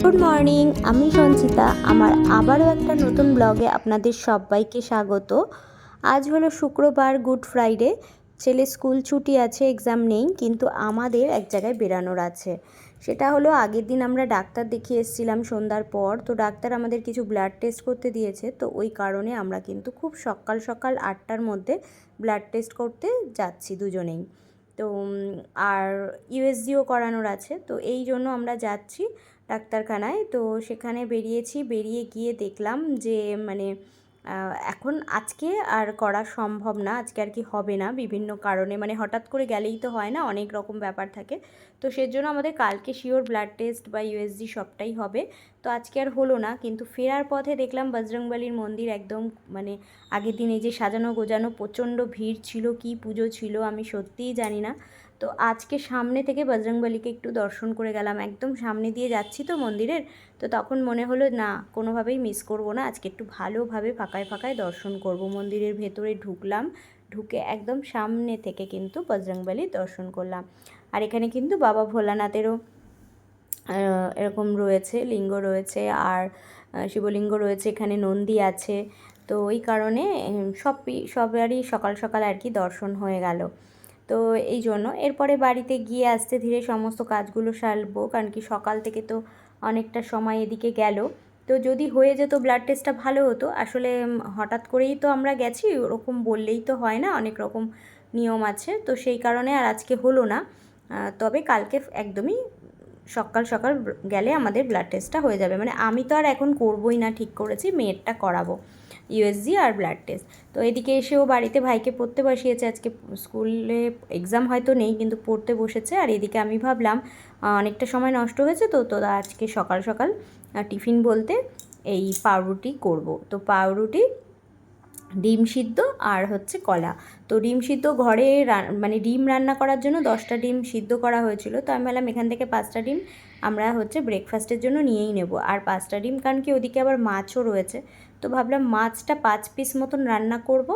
Good morning, আমি সঞ্চিতা। আমার আবারও একটা নতুন ব্লগে আপনাদের সবাইকে স্বাগত। আজ হলো শুক্রবার, গুড ফ্রাইডে। ছেলে স্কুল ছুটি আছে, এক্সাম নেই, কিন্তু আমাদের এক জায়গায় বেরানোর আছে। সেটা হলো আগের দিন আমরা ডাক্তার দেখিয়ে এসেছিলাম সন্ধ্যার পর। তো ডাক্তার আমাদের কিছু ব্লাড টেস্ট করতে দিয়েছে, তো ওই কারণে আমরা কিন্তু খুব সকাল সকাল 8টার মধ্যে ব্লাড টেস্ট করতে যাচ্ছি দুজনেই। তো আর ইউএসজিও করানোর আছে, তো এই জন্য আমরা যাচ্ছি ডাক্তারখানায়। তো সেখানে বেরিয়ে গিয়ে দেখলাম যে মানে এখন আজকে আর করা সম্ভব না, আজকে আর কি হবে না বিভিন্ন কারণে, মানে হঠাৎ করে গেলেই তো হয় না, অনেক রকম ব্যাপার থাকে। তো সেজন্য আমাদের কালকে শিওর ব্লাড টেস্ট বা ইউএসজি সবটাই হবে। তো আজকে আর হলো না, কিন্তু ফেরার পথে দেখলাম বজরংবলীর মন্দির একদম মানে আগের দিন এই যে সাজানো গোজানো, প্রচণ্ড ভিড় ছিল, কি পুজো ছিল আমি সত্যিই জানি না। তো আজকে সামনে থেকে বজরংবলীকে একটু দর্শন করে গেলাম, একদম সামনে দিয়ে যাচ্ছি তো মন্দিরের। তো তখন মনে হলো না, কোনোভাবেই মিস করব না, আজকে একটু ভালোভাবে ফাঁকায় ফাঁকায় দর্শন করব। মন্দিরের ভেতরে ঢুকলাম, ঢুকে একদম সামনে থেকে কিন্তু বজরংবলীর দর্শন করলাম। আর এখানে কিন্তু বাবা ভোলানাথেরও এরকম রয়েছে, লিঙ্গ রয়েছে, আর শিবলিঙ্গ রয়েছে, এখানে নন্দী আছে। তো ওই কারণে সবারই সকাল সকাল আর কি দর্শন হয়ে গেল। তো এই জন্য এরপরে বাড়িতে গিয়ে আস্তে ধীরে সমস্ত কাজগুলো সারবো, কারণ কি সকাল থেকে তো অনেকটা সময় এদিকে গেল। তো যদি হয়ে যেত ব্লাড টেস্টটা ভালো হতো, আসলে হঠাৎ করেই তো আমরা গেছি, ওরকম বললেই তো হয় না, অনেক রকম নিয়ম আছে। তো সেই কারণে আর আজকে হলো না, তবে কালকে একদমই সকাল সকাল গেলে আমাদের ব্লাড টেস্টটা হয়ে যাবে। মানে আমি তো আর এখন করবোই না, ঠিক করেছি মেয়েরটা করাবো, ইউএসজি আর ব্লাড টেস্ট। তো এদিকে এসেও বাড়িতে ভাইকে পড়তে বসিয়েছে, আজকে স্কুলে এক্সাম হয়তো নেই, কিন্তু পড়তে বসেছে। আর এদিকে আমি ভাবলাম অনেকটা সময় নষ্ট হয়েছে, তো আজকে সকাল সকাল টিফিন বলতে এই পাউরুটি করব। তো পাউরুটি, ডিম সিদ্ধ আর হচ্ছে কলা। তো ডিম সিদ্ধ ঘরে মানে ডিম রান্না করার জন্য 10টা ডিম সিদ্ধ করা হয়েছিল। তো আমি বললাম এখান থেকে 5টা ডিম আমরা হচ্ছে ব্রেকফাস্টের জন্য নিয়েই নেব। আর 5টা ডিম, কারণ কি ওদিকে আবার মাছও রয়েছে। তো ভাবলাম মাছটা 5 পিস মতন রান্না করব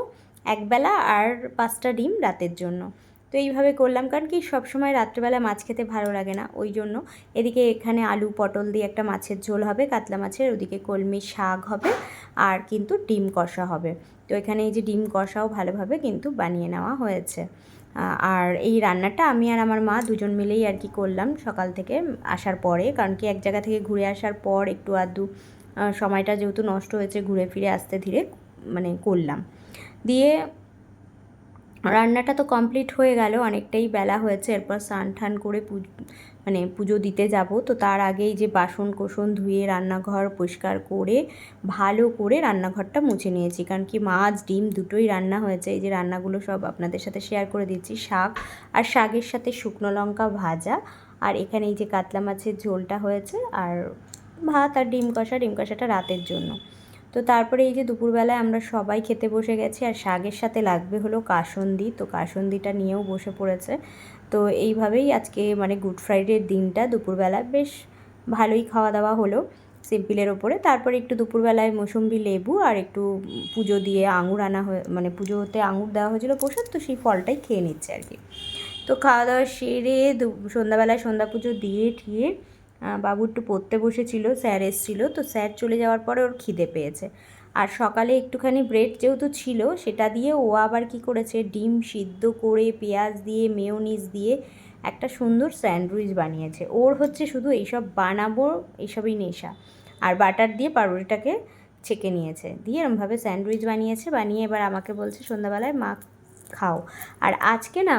একবেলা, আর 5টা ডিম রাতের জন্য। তো এইভাবে করলাম, কারণ কি সবসময় রাত্রেবেলা মাছ খেতে ভালো লাগে না, ওই জন্য। এদিকে এখানে আলু পটল দিয়ে একটা মাছের ঝোল হবে, কাতলা মাছের, ওদিকে কলমি শাক হবে, আর কিন্তু ডিম কষা হবে। তো এখানে এই যে ডিম কষাও ভালোভাবে কিন্তু বানিয়ে নেওয়া হয়েছে। আর এই রান্নাটা আমি আর আমার মা দুজন মিলেই আর কি করলাম সকাল থেকে আসার পরে, কারণ কি এক জায়গা থেকে ঘুরে আসার পর একটু আধটু সময়টা যেহেতু নষ্ট হয়েছে, ঘুরে ফিরে আসতে ধীরে মানে করলাম। দিয়ে রান্নাটা তো কমপ্লিট হয়ে গেল, অনেকটাই বেলা হয়েছে। এরপর স্নান টান করে মানে পুজো দিতে যাব। তো তার আগেই যে বাসন কোসন ধুয়ে রান্নাঘর পরিষ্কার করে ভালো করে রান্নাঘরটা মুছে নিয়েছি, কারণ কি মাছ ডিম দুটোই রান্না হয়েছে। এই যে রান্নাগুলো সব আপনাদের সাথে শেয়ার করে দিচ্ছি। শাক, আর শাকের সাথে শুকনো লঙ্কা ভাজা, আর এখানে এই যে কাতলা মাছের ঝোলটা হয়েছে, আর ভাত আর ডিম কষাটা রাতের জন্য। তো তারপরে এই যে দুপুরবেলায় আমরা সবাই খেতে বসে গেছি, আর শাকের সাথে লাগবে হলো কাসুন্দি। তো কাসুন্দিটা নিয়েও বসে পড়েছে। তো এইভাবেই আজকে মানে গুড ফ্রাইডের দিনটা দুপুরবেলা বেশ ভালোই খাওয়া দাওয়া হলো সিম্পলের ওপরে। তারপরে একটু দুপুরবেলায় মৌসুম্বি লেবু আর একটু পুজো দিয়ে আঙুর আনা মানে পুজোতে আঙুর দেওয়া হয়েছিলো প্রসাদ, তো সেই ফলটাই খেয়ে নিচ্ছে আর কি। তো খাওয়া দাওয়া সেরে সন্ধ্যাবেলায় সন্ধ্যা পুজো দিয়ে ঠিয়ে বাবু একটু পড়তে বসেছিল, স্যার এসেছিলো। তো স্যার চলে যাওয়ার পরে ওর খিদে পেয়েছে। আর সকালে একটুখানি ব্রেড যেহেতু ছিল, সেটা দিয়ে ও আবার কি করেছে, ডিম সিদ্ধ করে পেঁয়াজ দিয়ে মেয়োনিজ দিয়ে একটা সুন্দর স্যান্ডউইচ বানিয়েছে। ওর হচ্ছে শুধু এইসব বানাবো, এইসবই নেশা। আর বাটার দিয়ে পাউরুটিটাকে ছেঁকে নিয়েছে, দিয়ে এরমভাবে স্যান্ডউইচ বানিয়ে এবার আমাকে বলছে সন্ধ্যাবেলায় মা খাও। আর আজকে না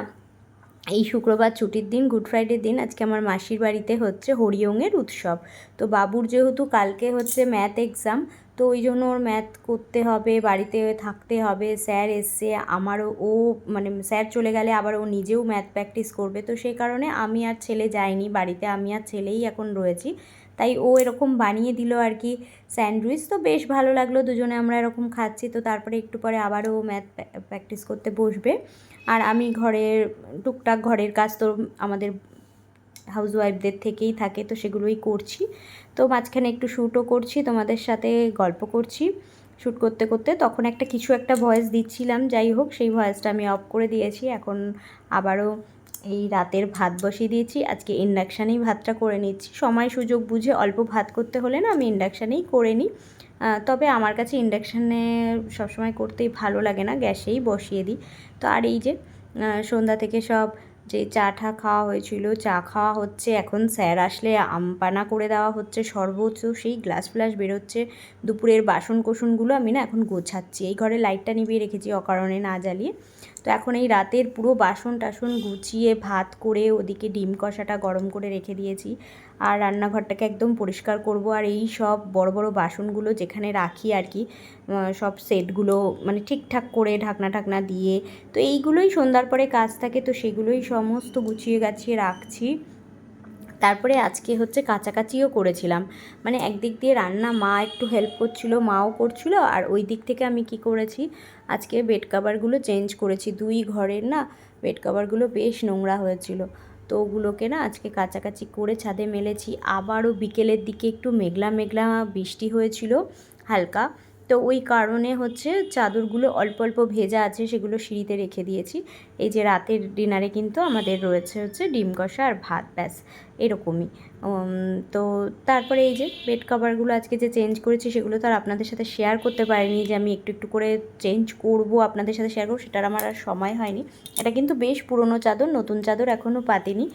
এই শুক্রবার ছুটির দিন, গুড ফ্রাইডের দিন, আজকে আমার মাসির বাড়িতে হচ্ছে হরিওঙের উৎসব। তো বাবুর যেহেতু কালকে হচ্ছে ম্যাথ এক্সাম, তো ওই জন্য ওর ম্যাথ করতে হবে, বাড়িতে থাকতে হবে। স্যার এসছে, আমারও ও মানে স্যার চলে গেলে আবার ও নিজেও ম্যাথ প্র্যাকটিস করবে। তো সেই কারণে আমি আর ছেলে যাইনি বাড়িতে, আমি আর ছেলেই এখন রয়েছি। তাই ও এরকম বানিয়ে দিল আর কি স্যান্ডউইচ। তো বেশ ভালো লাগলো, দুজনে আমরা এরকম খাচ্ছি। তো তারপরে একটু পরে আবারও ম্যাথ প্র্যাকটিস করতে বসবে। আর আমি টুকটাক ঘরের কাজ তো আমাদের হাউসওয়াইফদের থেকেই থাকে, তো সেগুলোই করছি। তো মাঝখানে একটু শ্যুটও করছি, তোমাদের সাথে গল্প করছি শ্যুট করতে করতে। তখন কিছু একটা ভয়েস দিচ্ছিলাম, যাই হোক সেই ভয়েসটা আমি অফ করে দিয়েছি। এখন আবারও এই রাতের ভাত বসিয়ে দিয়েছি। আজকে ইন্ডাকশানেই ভাতটা করে নিচ্ছি। সময় সুযোগ বুঝে অল্প ভাত করতে হলে না আমি ইন্ডাকশানেই করে নিই। তবে আমার কাছে ইন্ডাকশানে সবসময় করতেই ভালো লাগে না, গ্যাসেই বসিয়ে দিই। তো আর এই যে সন্ধ্যা থেকে সব যে চা টা খাওয়া হয়েছিল, চা খাওয়া হচ্ছে। এখন স্যার আসলে আম পানা করে দেওয়া হচ্ছে, শরবত, সেই গ্লাস ফ্লাস বেরোচ্ছে। দুপুরের বাসন কোসনগুলো আমি না এখন গোছাচ্ছি। এই ঘরে লাইটটা নিভিয়ে রেখেছি অকারণে না জ্বালিয়ে। তো এখন এই রাতের পুরো বাসন টাসন গুছিয়ে ভাত করে ওদিকে ডিম কষাটা গরম করে রেখে দিয়েছি। আর রান্নাঘরটাকে একদম পরিষ্কার করব। আর এই সব বড় বড় বাসনগুলো যেখানে রাখি আর কি, সব সেটগুলো মানে ঠিকঠাক করে ঢাকনা ঢাকনা দিয়ে, তো এইগুলোই সন্ধ্যার পরে কাজ থাকে, তো সেগুলোই সমস্ত গুছিয়ে গাছিয়ে রাখছি। তারপরে আজকে হচ্ছে কাচাকাচিও করেছিলাম, মানে একদিক দিয়ে রান্না মা একটু হেল্প করছিল, মাও করছিল, আর ওই দিক থেকে আমি কি করেছি, আজকে বেড কাভারগুলো চেঞ্জ করেছি। দুই ঘরের না বেড কাভারগুলো বেশ নোংরা হয়েছিল, তো ওগুলোকে না আজকে কাচাকাচি করে ছাদে মেলেছি। আবারও বিকেলের দিকে একটু মেঘলা মেঘলা বৃষ্টি হয়েছিল হালকা, তো ওই কারণে হচ্ছে চাদরগুলো অল্প অল্প ভেজা আছে, সেগুলো সিঁড়িতে রেখে দিয়েছি। এই যে রাতের ডিনারে কিন্তু আমাদের রয়েছে হচ্ছে ডিম কষা আর ভাত, ব্যাস এরকমই। তো তারপরে এই যে বেড কভারগুলো আজকে যে চেঞ্জ করেছি সেগুলো তো আর আপনাদের সাথে শেয়ার করতে পারিনি, যে আমি একটু একটু করে চেঞ্জ করব আপনাদের সাথে শেয়ার করবো, সেটার আমার আর সময় হয়নি। এটা কিন্তু বেশ পুরনো চাদর, নতুন চাদর এখনও পাতিনি।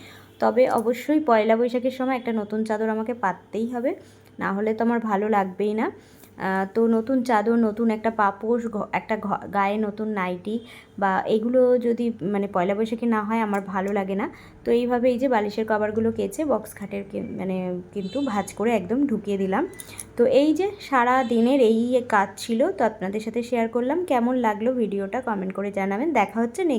তবে অবশ্যই পয়লা বৈশাখের সময় একটা নতুন চাদর আমাকে পাততেই হবে, না হলে তো আমার ভালো লাগবেই না। তো নতুন চাদর, নতুন একটা পাপোশ, একটা গায়ে নতুন নাইটি, বা এগুলো যদি মানে পয়লা বৈশাখে না হয় আমার ভালো লাগে না। তো এইভাবে এই যে বালিশের কভারগুলো কেচে বক্স খাটের মানে কিন্তু ভাঁজ করে একদম ঢুকিয়ে দিলাম। তো এই যে সারা দিনের এই কাজ ছিল, তো আপনাদের সাথে শেয়ার করলাম। কেমন লাগলো ভিডিওটা কমেন্ট করে জানাবেন। দেখা হচ্ছে নেক্সট